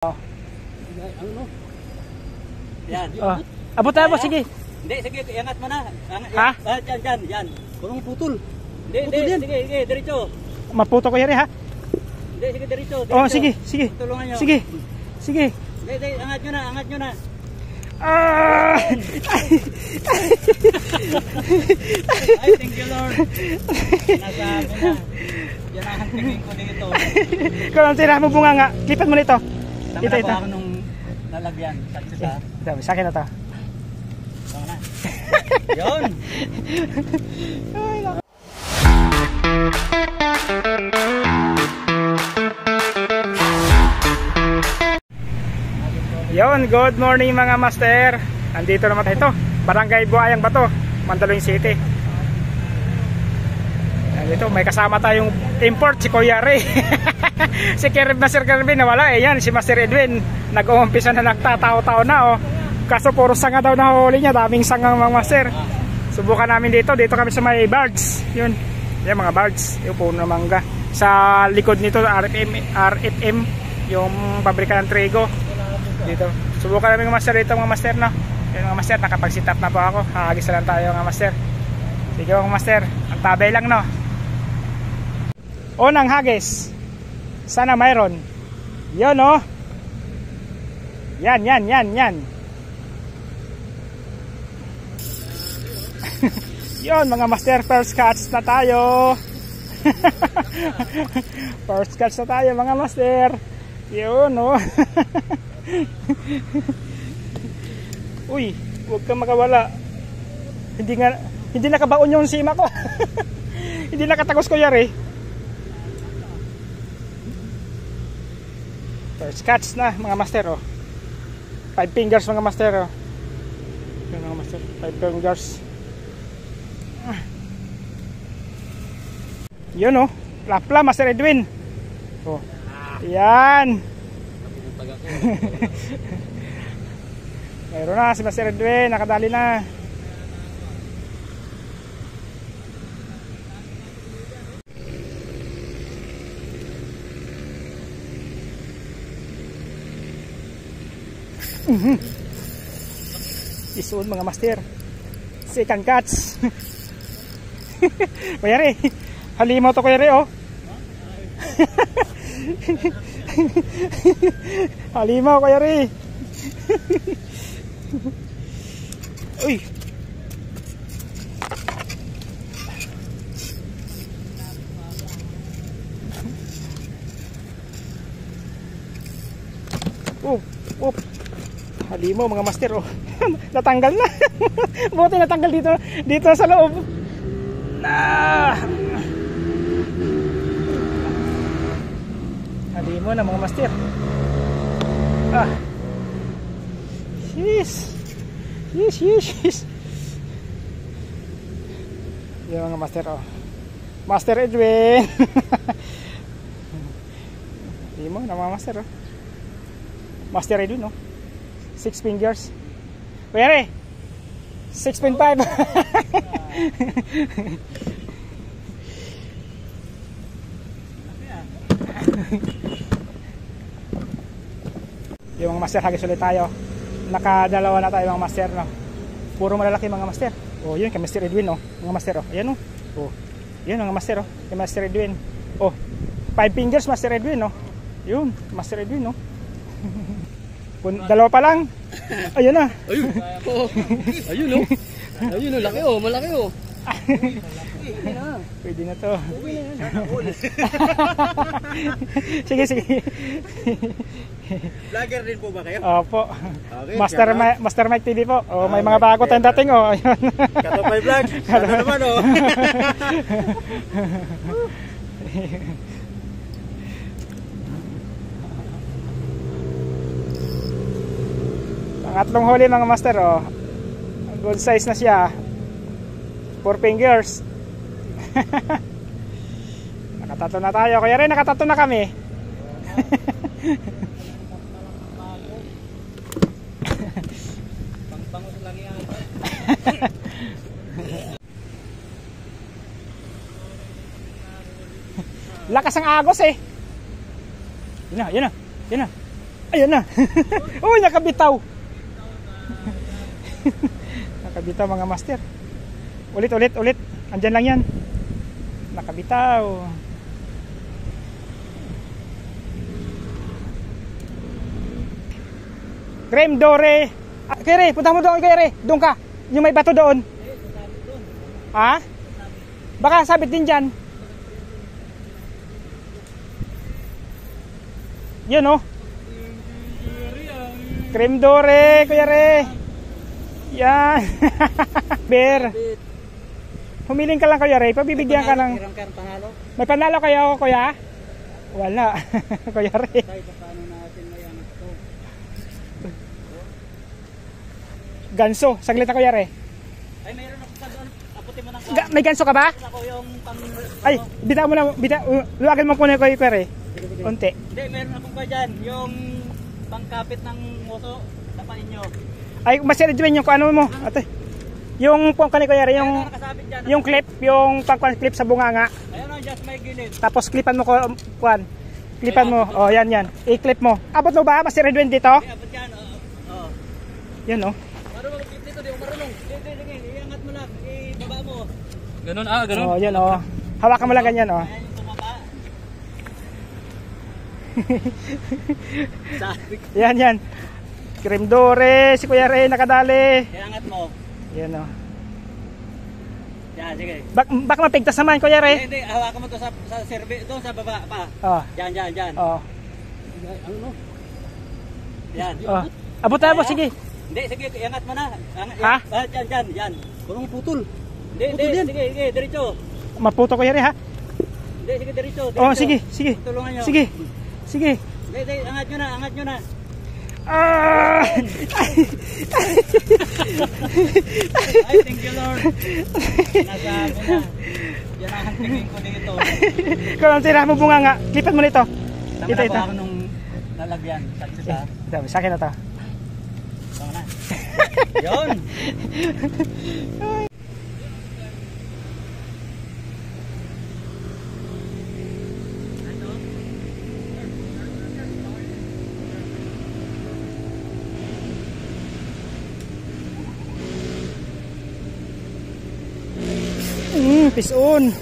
Ano no? Yan. Oh. Abot tayo, sige. Hindi, sige, iangat mo na. Ha? Yan. Parang putol. Hindi, sige, diretso. Maputo ko yan ha. Hindi, sige, diretso. Oh, sige. Tulungan nyo. Sige. Hindi, angat nyo na. Ah! Ay, thank you Lord. Nasabi na. Yan ang tingin ko dito. Kung ang tira mo bunga nga, lipat mo nito. Ito. Ako nung lalagyan. Sa akin na to. Tama na. Yun. Yon, good morning mga master. Andito naman tayo. Barangay Buayang Bato, Mandaluyong City. Andito, may kasama tayong import, si Kuya Ray. Si Master Kirby nawala. Yan, si Master Edwin. Nag-uumpisa na nagtatao-tao na. Oh. Kaso puro sanga daw na huli niya. Daming sangang mga master. Subukan namin dito. Dito kami sa may birds. Yun. Yan mga birds. Yung puno ng mangga. Sa likod nito, RFM. Yung pabrika ng trigo. Dito. Subukan namin mga master dito mga master, no? Yan mga master, nakapag-sit up na po ako. Hagis na lang tayo mga master. Sige mga master, ang tabay lang, no? Unang hagis. Sana mayroon. Yun, no? Yan. Yun mga master, first catch na tayo. First catch na tayo mga master. Yun, no? Uy, huwag kang makawala. Hindi nakabaon yung sima ko. Hindi nakatagos ko yari. First catch na mga master, oh. 5 fingers mga master, oh. Yan mga master, 5 fingers. Yun, oh. Lapla Master Edwin. Oh. Yan. Mayroon na si Master Edwin, nakadali na. Isuon mga master. Second catch. Mayari. Halimaw to Kuya Ray, oh. Halimaw Kuya Ray. Uy. Halimaw mga master, oh. Natanggal na. Buti natanggal dito sa loob. Halimaw na mga master. Yes. Yung mga master, oh. Master Edwin. Halimaw na mga master, oh. Master Edwin, oh. 6 fingers. Pwede 6.5. Yung mga master, hagis ulit tayo. Nakadalawa na tayo mga master, no? Puro malalaki mga master. Oh, yun kay Master Edwin, oh. Mga master, oh. Ayan, oh. Oh. Yun mga master, oh. Kay Master Edwin. Oh. 5 fingers Master Edwin, oh. Yun, Master Edwin, oh. Dalawa pa lang. Ayun na. Ayun. Ayun, oh. Ayun, oh. Laki, oh. Malaki, oh. Pwede na to. Sige. Vlogger din po ba kayo? Opo. Okay, Master Mike TV po. Oh, may mga bago tayong dating, oh. Ayun. Katopay vlog. Ano naman, oh. Pangatlong huli mga master, oh. Good size na siya. 4 fingers. Nakatato na tayo. Kaya rin nakatato na kami. Pangbangus lang yan. Lakas ang agos, eh. Yun na. Ayan na. Uy, nakabitaw. Nakabitaw mga master. Ulit. Andyan lang yan. Nakabitaw. Creme Dore. Kaya Re, punta mo doon kaya Re. Doon ka. Yung may bato doon. Ha? Baka sabit din dyan. Yun oh. Creme Dore, Kuya Re. Yan. Beer. Humiling ka lang Kuya Re. Pabibigyan ka ng... May panalo kayo Kuya? Wala. Kuya Re. Ganso. Saglit na Kuya Re. Ay, mayroon ako sa doon. Aputin mo ng May ganso ka ba? ako yung pang... Ay, bitaw mo na. Luwagan mo po na Kuya Re. Unti. Hindi, meron akong pa dyan. Yung pangkapit ng moto. Napain nyo. Ay, masirituin yung ano mo. Ate. Yung kung kanil Kuya Re, Ayun, nakasabit dyan. yung clip, yung pang-clip sa bunganga. Ayun o, just may gilid. Tapos clipan mo kuan. Clipan mo. Oh, yan. I-clip mo. Abot mo ba? Masirituin dito? Ay, abot dyan. Oo. Yan oh. Marunong mag-clip dito, di ako marunong. Sige. Iangat mo lang. Ibaba mo. Ganun, ganun. Oh, yan oh. Hawakan mo lang ganyan oh. Ayan yung tumapa. Sabi ko. Yan. Creme Dore, si Kuya Re nakadali. Iangat mo. Yan oh. Yan, sige. Baka mapigtas naman Kuya Re. Hindi, hawakan mo to sa serve. Doon sa baba pa. Oh. Diyan. Oh. Ano no? Yan. Oh. Abutan mo sige. Hindi, sige, iangat mo na. Ha? Yan. Kurang putol. Hindi, sige, diretso. Maputo Kuya Re ha. Hindi, sige, diretso. Oh, sige. Tulungan nyo. Sige. Hindi, angat nyo na. Ah! Ay, thank you Lord. Nasabi na. Yan ang tingin ko dito. Kung ang tira mo bunga nga, klipan mo nito. Tama na po ako nung lalagyan. Sa akin na to. Tama na. Yun. Pison.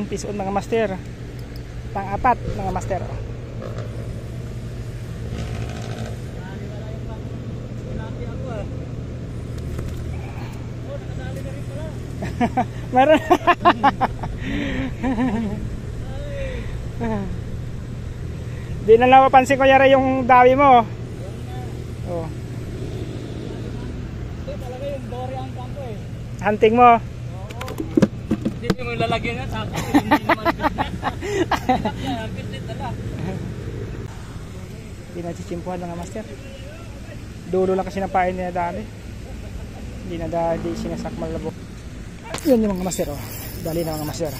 Pison mga master. Pang-apat mga master. Meron. Di na napapansin ko yara yung dawi mo. Oh. Hunting mo. Hindi mo lalagyan nga sa akin. Hindi naman. Hindi na chichimpuhan mga master. Dulo lang kasi napain niya dali. Hindi na dali sinasak malabo. Yun yung mga master oh. Dali na mga master.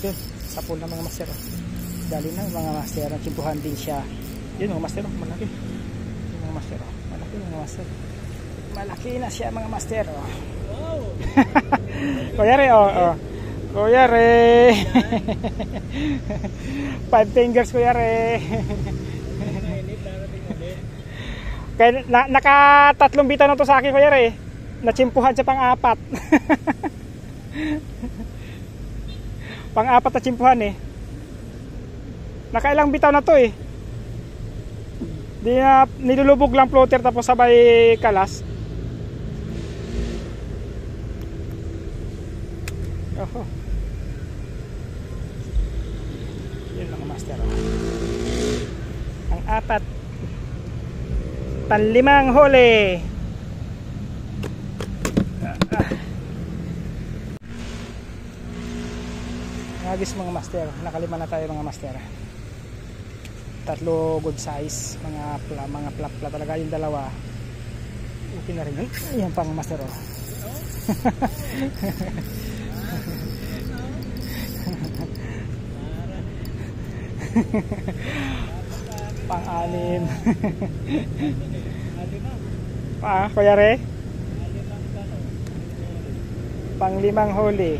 Yun, sa pool na mga master oh. Dali na mga master. Chimpuhan din siya. Yun mga master oh, malaki. Yun mga master oh. Malaki mga master. Malaki na siya mga master oh. Wow. Kuya Re oh. Kuya Re. 5 fingers Kuya Re. Kaya naka-3 bitaw na to sa akin Kuya Re. Nachimpuhan siya pang-4. Pang-4 na chimpuhan eh. Nakailang bitaw na to eh. Di na nilulubog lang floater tapos sabay kalas. Oh. Yun lang master. Ang 4. Panlimang huli. Nagis mga master. Nakalima na tayo mga master. 3 good size. Mga plap talaga yung dalawa. Okay na rin. Yan pang master oh. Pang-anim. Kuya Re? Pang-5 huli.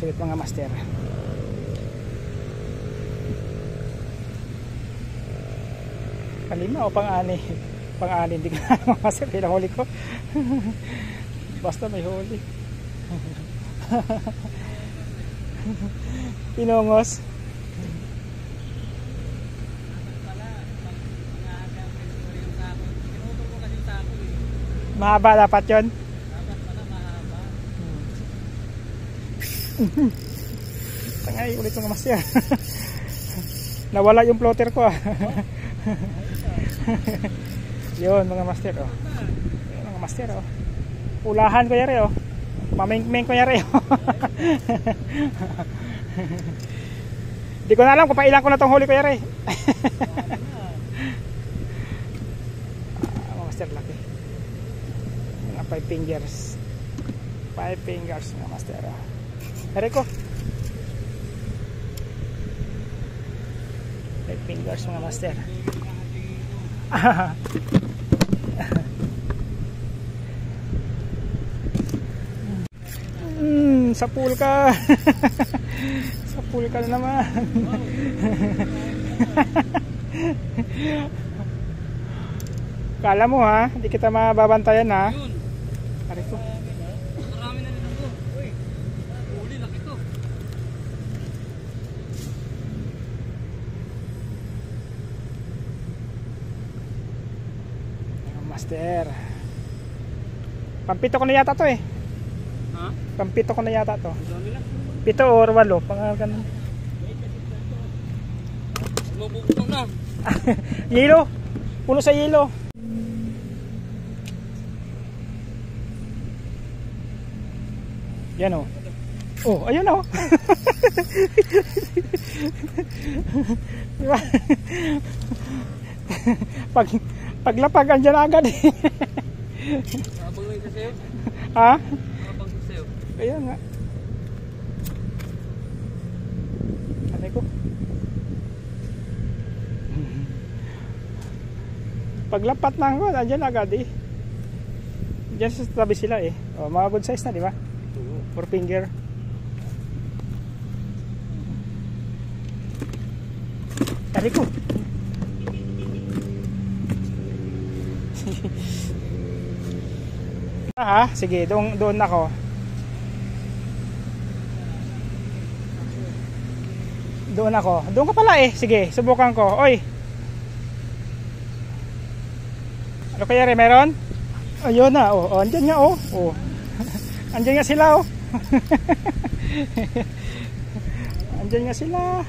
sulit mga master. Palima o pang-ani? Pang-ani, hindi ko na mga master, pinahuli ko. Basta may huli. Pinongos. Mahaba dapat yun. Tangay ulit mga master. Nawala yung floater ko ah. Yun mga master oh. Yun, mga master oh. Ulahan ko yari oh. Mameng-meng ko yari oh. Di ko na alam kung pailan ko na tong huli ko yari. Mga master laki. Mga 5 fingers. 5 fingers mga master oh. Yari ko. 5 fingers mga master. Sa pool ka. Sa pool ka na naman. Kala mo ha, hindi kita mababantayan ha. Ari ko. Marami na rin ako. Uy, huli laki to. Master. Pampito ko na yata to eh. Ha? Pampito ko na yata to. Dami na. 7 or 8, pangalan. Mabubutang na. Yelo. Puno sa yelo. Yan oh. Oh, ayun oh. Diba? Paglapag andyan agad eh. Habang may sasayo. Ha? Habang sasayo. Kaya nga. Ano ko? Paglapat na ako, andyan agad eh. Diyan sa tabi sila eh. Oh, mga good size na, di ba? 4 finger. Tari ko. Ha? Sige, doon ako. Doon ako. Doon ka pala eh. Sige, subukan ko. Oy. Ano kaya rin meron? Ayun na. Oh, andyan nga oh. Oh. Andyan nga sila oh. Andyan nga sila.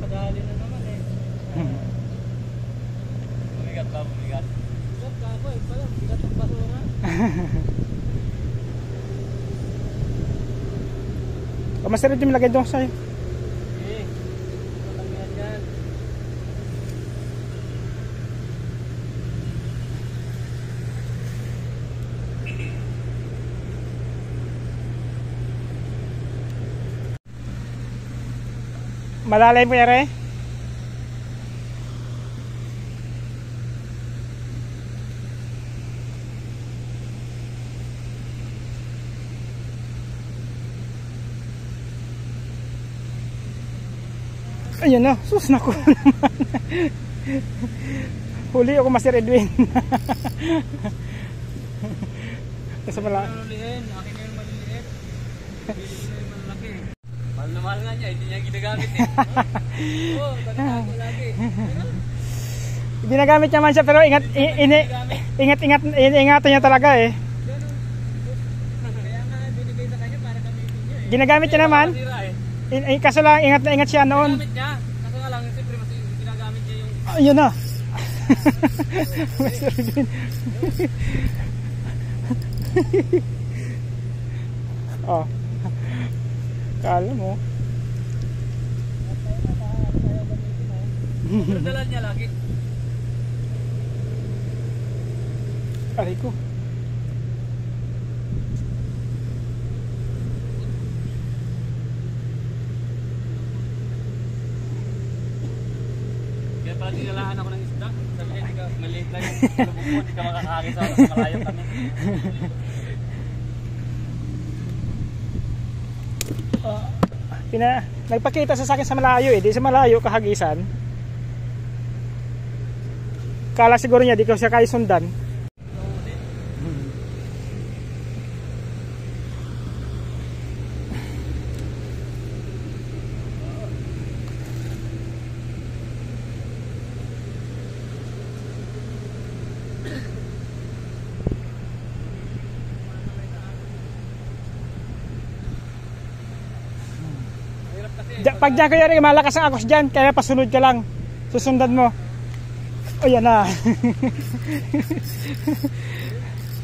Kadali na naman eh. Bumigat ba? Bumigat? Bumigat ka ako eh. Pala, bumigat ang basura. Masarap din lagay doon sa'yo. Eh, matangyan yan. Malalay mo yare? Ayun na, sus na ko naman. Huli ako Master Edwin. Kasi pala. Malulihin, akin na yung maliliit. Bilhin na yung malaki. Mahal na mahal nga niya, hindi niya ginagamit eh. Oo, tagatago lagi. Ginagamit niya man siya pero ingatan niya talaga eh. Kaya nga, binigay sa kanya para gamitin niya eh. Ginagamit niya naman. Masira eh. Kaso lang ingat na ingat siya noon. Ginagamit niya. Kaso nga lang, siyempre mas ginagamit niya yung... Ayun na. Master Edwin. Oh. Kala mo. Pero dalan niya lagi. Aray ko. pala dinalaan ako ng isda. Sabi niya, hindi ka, maliit lang yung lubog mo, hindi ka makakakit sa malayo kami. Nagpakita sa akin sa malayo eh, di sa malayo kahagisan. Kala siguro niya di ko siya kaya sundan. Pag dyan kayo rin, malakas ang agos dyan, kaya pasunod ka lang. Susundan mo. O yan na.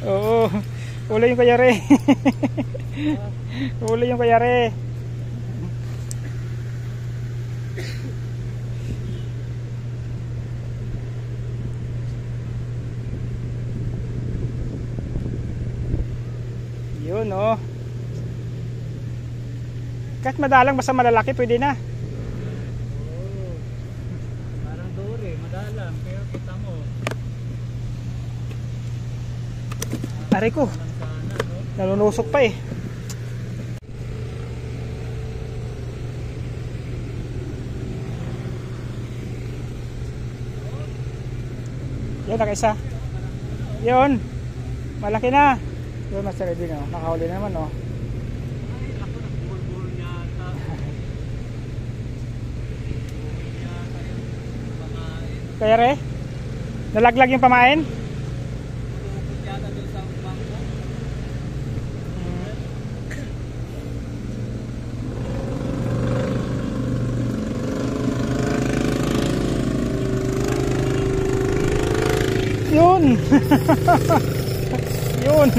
Oo. Uli yung kayari. Uli yung kayari. Yun oh. Kahit madalang basta malalaki pwede na. Oo. Parang dore, madalang. Pero kita mo. Aray ko. Nalunusok pa eh. Yan nakaisa. Yun. Malaki na. Yun Master Edwin oh. Nakahuli naman oh. Kaya re? Nalaglag yung pamain? Yun! Yun!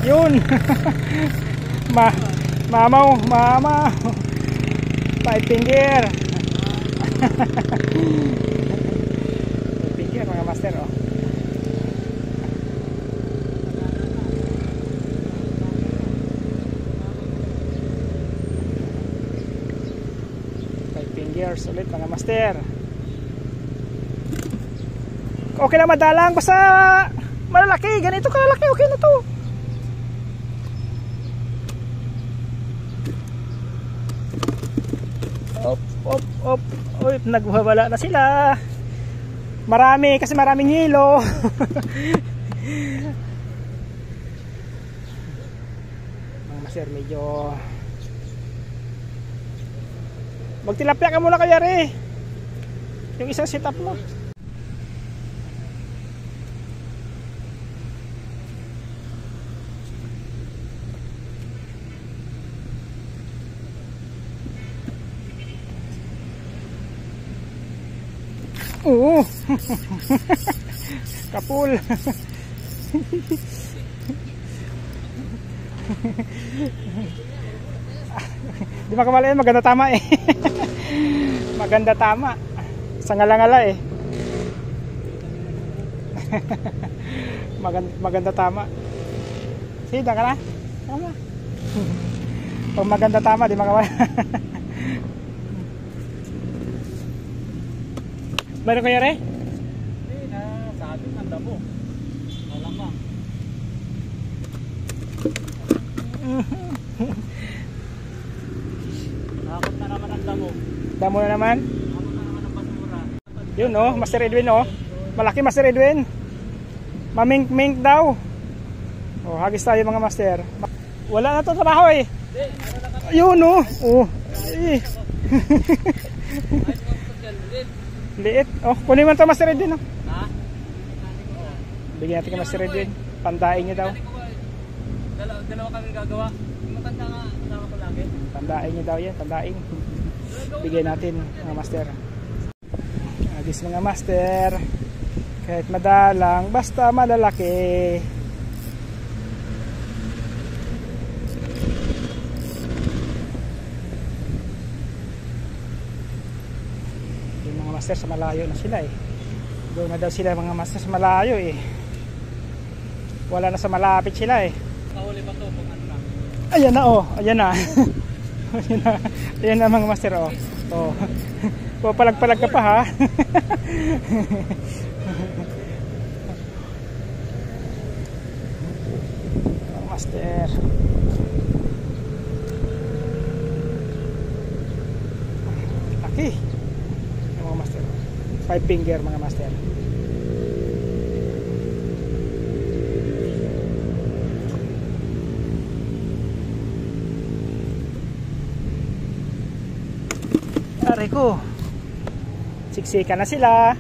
Yun! Mamaw! Mamaw! Five finger! Finger mga master oh. Five fingers ulit mga master. Okay na madalang basta malalaki, ganito kalaki, okay na to. Op, op, op. Uy, nagwawala na sila. Marami kasi maraming hilo. Mga master medyo magtilapia ka muna kaya re. Yung isang setup mo. Oo. Kapul. Di makamalayan, maganda tama eh. Maganda tama. Sa ngala-ngala eh. Maganda tama. Sida ka na? Tama. Pag maganda tama, di makamalayan. Meron kaya re? Hindi na, sabi ng damo. Malamang. Nakakot na naman ang damo. Damo na naman? Nakakot na naman ang basura. Yun oh, Master Edwin oh. Malaki Master Edwin. Mamink-mink daw. Oh, hagis tayo mga master. Wala na to trabaho eh. Yun oh. Oh. Eh. Liit. Oh, kunin mo to Master Edwin oh. Ha? Bigyan natin kay Master Edwin. Pandain niya daw. Dalawa kami gagawa. Yung matanda nga, kasama ko lagi. Pandain niya daw yan, pandain. Bigyan natin mga master. Agis mga master. Kahit madalang, basta malalaki. Yung mga master sa malayo na sila eh. Doon na daw sila mga master sa malayo eh. Wala na sa malapit sila eh. Kahuli pa to kung ano na. Ayan na oh, ayan na. Ayan na mga master, oh. Oh. Papalag-palag ka pa, ha? Mga master. Laki. Mga master. 5 finger mga master. Aray ko. Siksika na sila.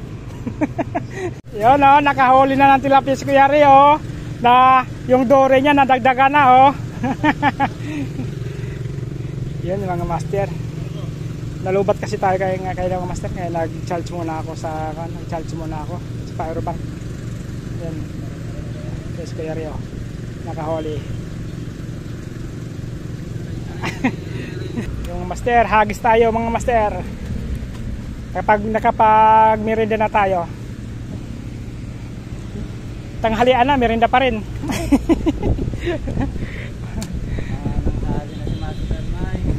Yun oh, nakahuli na ng tilapia si Kuya Ray oh. Na yung dore niya nadagdagan na oh. Yun mga master. Nalubat kasi tayo kay mga master kaya nag-charge muna ako sa Pyrobank. Yan. Yes, Kuya Ray oh. Nakahuli. Yung master, hagis tayo mga master. Kapag nakapag-merinda na tayo. Tanghalian na, merinda pa rin. Nanghali na si Master Mike.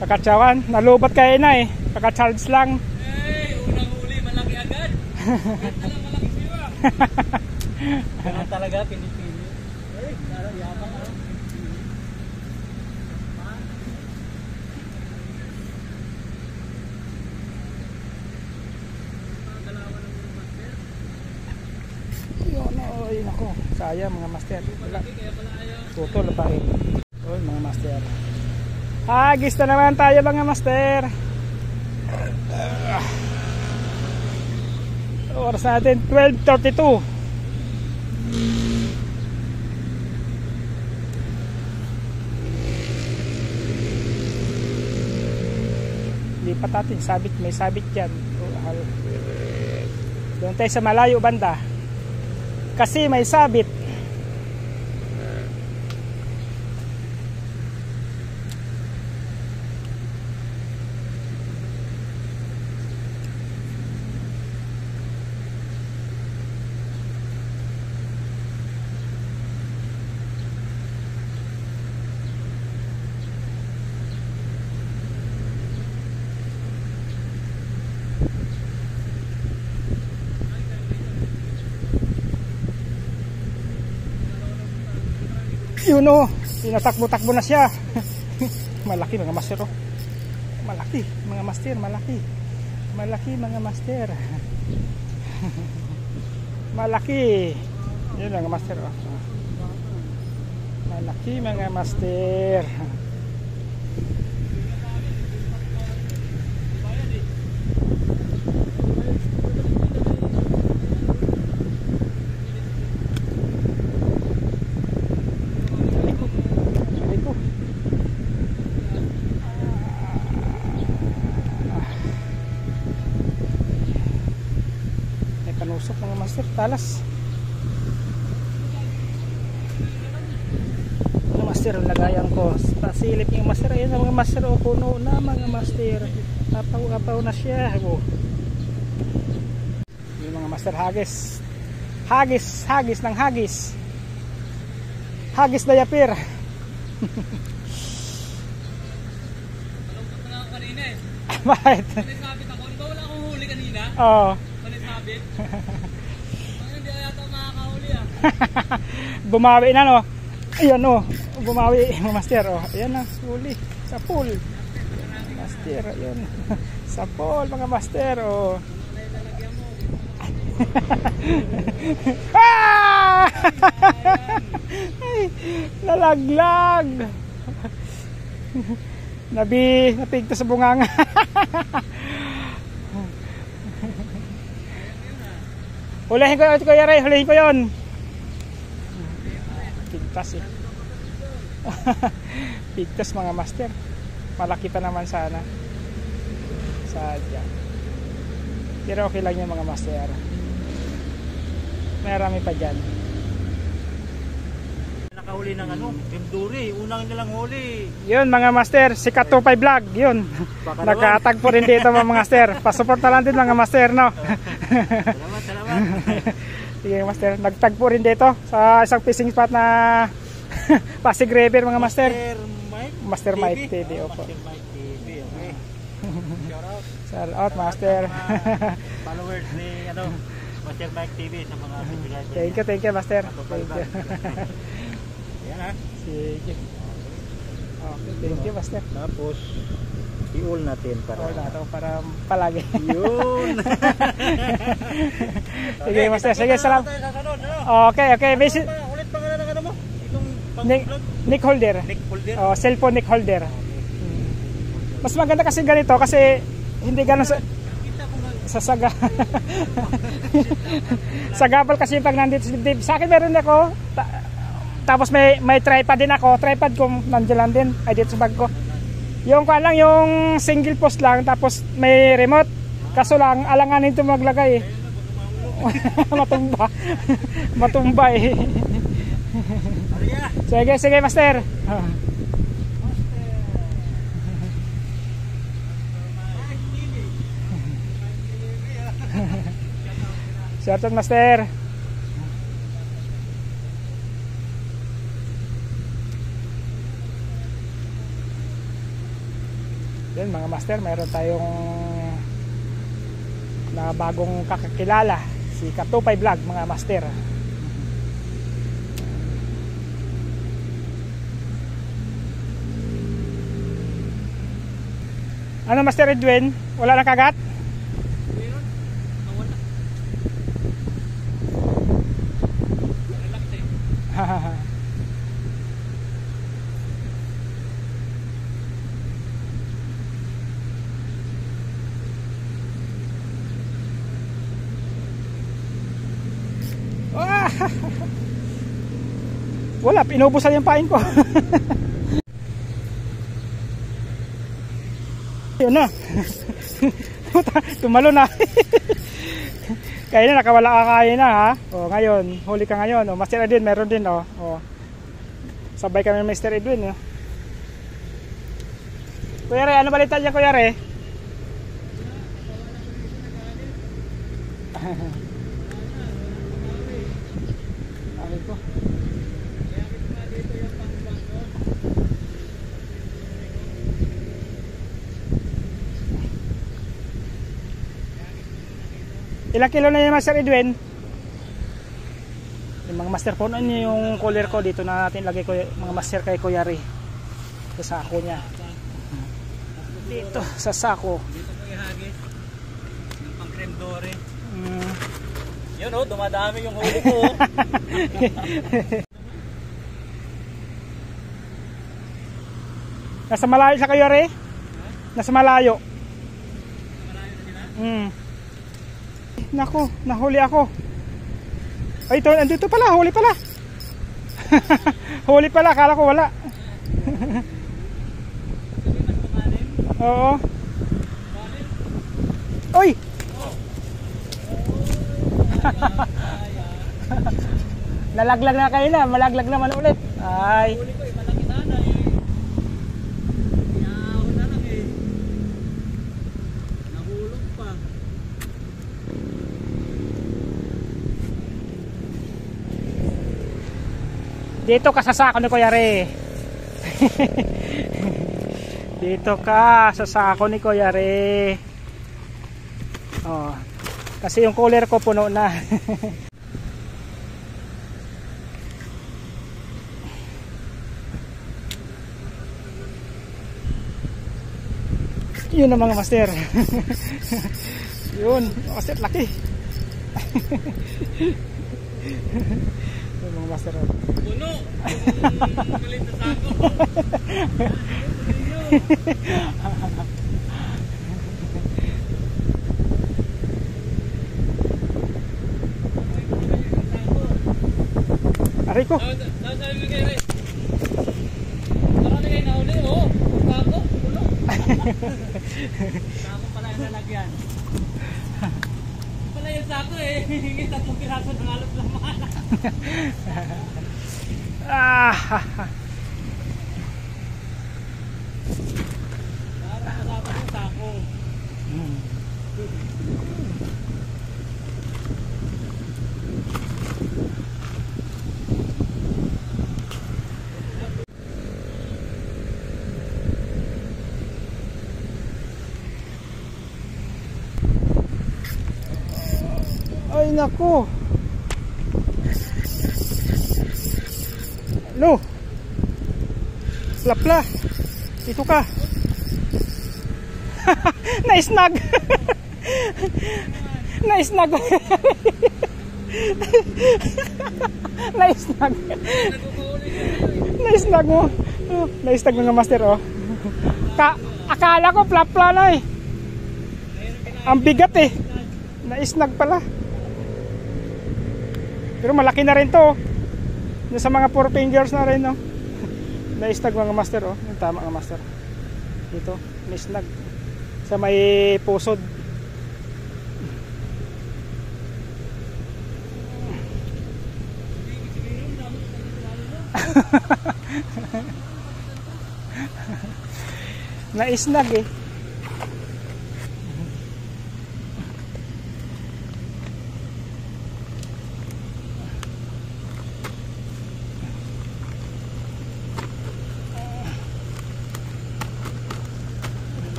Kakatsawan, nalubat kayo na eh. Kakacharge lang. Unang huli, malaki agad. Ganda lang malaki siya. Ganun talaga, pinipili. Yabang ah. Ay nako, sayang mga master. Tutol pa rin. Oy mga master. Hagis na naman tayo mga master. Oras natin 12:32. Lipat natin, sabit, may sabit yan. Doon tayo sa malayo banda. Kasi may sabit. Yun o, tinatakbo-takbo na siya. Malaki mga master oh. Malaki mga master, malaki. Malaki mga master. Malaki. Yun mga master oh. Malaki mga master. Panusok mga master, talas. Mga master, lagayan ko. Pasilip yung master. Ayan mga master, o puno na mga master. Apaw-apaw na siya. Yung mga master, hagis. Hagis ng hagis. Hagis na yapir. Malungkot na ako kanina eh. Bakit? Panisabit ako. Di ba wala akong huli kanina? Oo. Panisabit? Hindi yata makakahuli ah. Bumawi na no. Ayan o. Bumawi mga master o. Ayan na. Huli. Sa pool. Master. Ayan. Sa pool mga master o. Ah! Ay, lalaglag. Napigto sa bunganga. Hulihin ko ito Kuya Ray, hulihin ko yun. Pigtas eh. Pigtas mga master. Malaki pa naman sana. Sadya. Pero okay lang yung mga master. Marami pa dyan. Nakahuli ng ano, Timduri, unang nilang huli. Yun mga master, si Kat25 Vlog, yun. Nakatagpo rin dito mga master. Pasupport na lang din mga master, no? Salamat. Sige master, nagtagpo rin dito sa isang fishing spot na Pasig River mga master. Mike, Master Mike TV. Opo. Master Mike TV, okay. Shout out. Shout out, Master. Followers ni Master Mike TV sa mga subscribers. Thank you, Master. Thank you. Yan ha. Sige. Okay, thank you, Master. Tapos, i-all natin para palagi. Yun. Sige, Master. Sige, salamat. Okay. Ulit pangalan ng ano mo? Itong pang-vlog? Nick Holder. Nick Holder? Cellphone Nick Holder. Mas maganda kasi ganito kasi hindi ganun sa saga. Sagapal kasi pag nandito si Dave. Sa akin meron ako. Tapos may tripod din ako. Tripod ko nandiyan lang din. Ay dito sa bag ko. Yung lang yung single post lang tapos may remote. Kaso lang alanganin ito maglagay. Matumba eh. Sige, Master. Shout out, Master. Yan mga Master, mayroon tayong na bagong kakakilala, si Katupay Vlog mga Master. Ano Master Edwin? Wala nang kagat? Meron. Nawala. Relax eh. Wala, pinubusan yung pain ko. Yun na. Tumalo na. Kaya na, nakawala ka kaya na ha. O, ngayon, huli ka ngayon. O, Master Edwin, meron din o. O. Sabay kami ng Master Edwin. O. Kuya Re, ano balita niya Kuya Re? Ay ko. Ilang kilo na yung Master Edwin? Yung mga Master po niyo yung cooler ko dito na natin lagay ko mga Master kay Kuya Ray. Sa sako niya. Dito sa sako. Dito ko ihagis. Yung pang creme dore. Yun dumadami yung huli ko. Nasa malayo sa Kuya Ray? Nasa malayo. Malayo na sila? Nako, nahuli ako. Ay, ito, andito pala, huli pala. Huli pala, akala ko wala. Oo. Uy! Nalaglag na kayo na, malaglag naman ulit. Ay. Huli ko malaki sana eh. Yaw na lang eh. Nahulog pa. Dito ka sa sako ni Kuya Re. Dito ka sa sako ni Kuya Re. Oh. Kasi yung cooler ko puno na. Yun ang mga Master. Yun, Master laki. Yun mga Master. Puno! Galit na sako. Aray ko. Sabi ko kayo rin. Marami kayo nahuli sako, puno. Sako pala yung lalagyan. Pala yung sako eh. Hingin 3 piraso ng alap laman. Parang kasama yung sako. nako. Lo. Plapla. Dito ka. Naisnag. Naisnag. Naisnag. Naisnag mo. Oh, naisnag mga master oh. Akala ko plapla na eh. Ang bigat eh. Naisnag pala. Pero malaki na rin to. Yung sa mga 4 fingers na rin no. Naisnag mga master oh. Yung tama mga master. Dito, naisnag. Sa may pusod. Naisnag eh.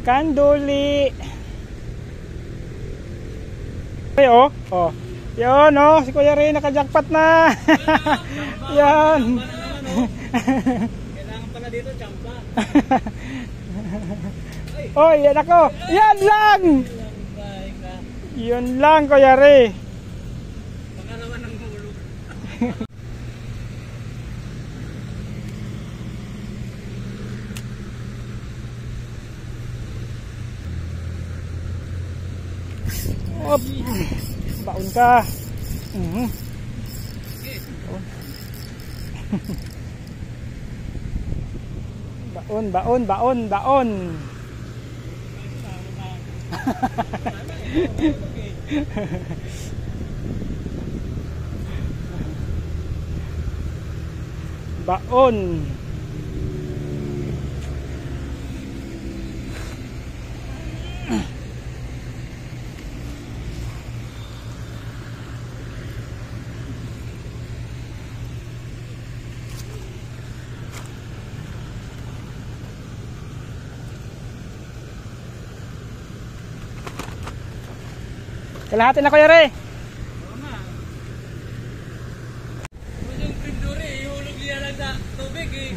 Kanduli. Ay oh, oh. Yan oh, si Kuya Ray naka-jackpot na. Yan. Kailangan pala dito, champa. Oh, yan ako. Yan lang. Yun lang Kuya Ray. Baka naman ang hulog. Op. Baon ka. Baon, baon, baon, baon. Baon. Kalahati na Kuya Ray. Tama. Yung pinduri, ihulog niya lang sa tubig eh.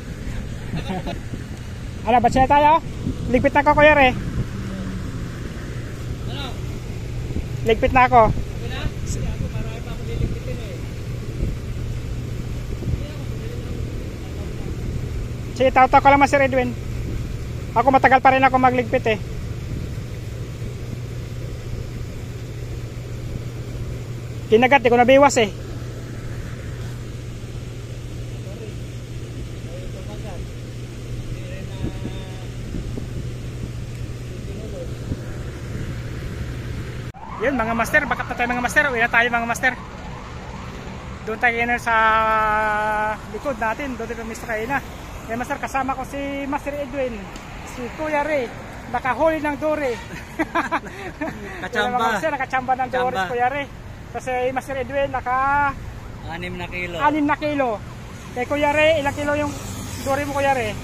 Ano, batch na tayo? Ligpit na ako Kuya Ray. Ano? Ligpit na ako. Okay na? Sige ako, marami pa ako liligpitin eh. Sige, tawag ko lang Master Edwin. Ako matagal pa rin ako magligpit eh. Kinagat, di ko nabiwas eh. Yun mga master, bakat na tayo mga master. Uwi na tayo mga master. Doon tayo na sa likod natin. Doon tayo mister kayo na. Kaya master, kasama ko si Master Edwin, si Kuya Ray, nakahuli ng dore. Kachamba. Nakachamba ng dore si Kuya Ray. Kasi Master Edwin naka 6 na kilo. 6 na kilo. Kay Kuya Ray, ilang kilo yung dore mo Kuya Ray?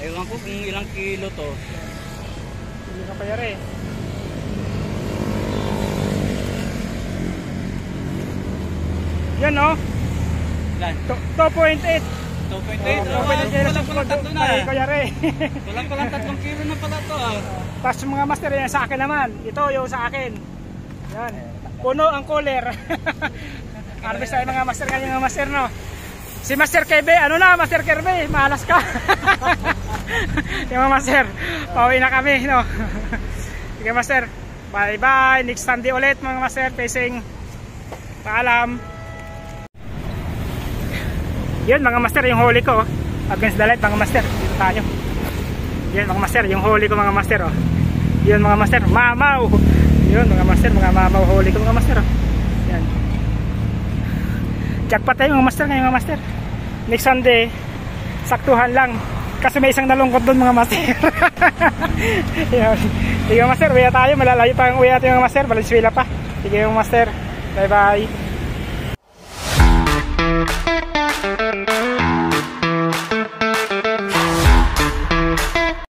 Ewan ko kung ilang kilo to. Hindi ka Kuya Ray. Yan no? Ilan? 2.8. 2.8. Kulang Kulang tatlo na eh. Kuya Ray. Kulang 3 kilo na pala to ah. Tapos mga master yan sa akin naman. Ito yung sa akin. Yan. Puno ang cooler. Harvest tayo mga master kanyo mga master no. Si Master Kirby, ano na Master Kirby, malas ka. Yung mga master, pauwi na kami no. Sige master, bye bye. Next Sunday ulit mga master, facing. Paalam. Yun mga master, yung huli ko against the light mga master. Dito tayo. Yun mga master, yung huli ko mga master oh. Yun mga master, mamaw. Yun mga master, mga mamaw huli ko mga master oh. Yan. Jackpot tayo mga master ngayon mga master. Next Sunday, saktuhan lang. Kasi may isang nalungkot doon mga master. Yan. Sige mga master, uwi tayo. Malalayo pa ang uwi natin mga master. Valenzuela pa. Sige mga master, bye bye.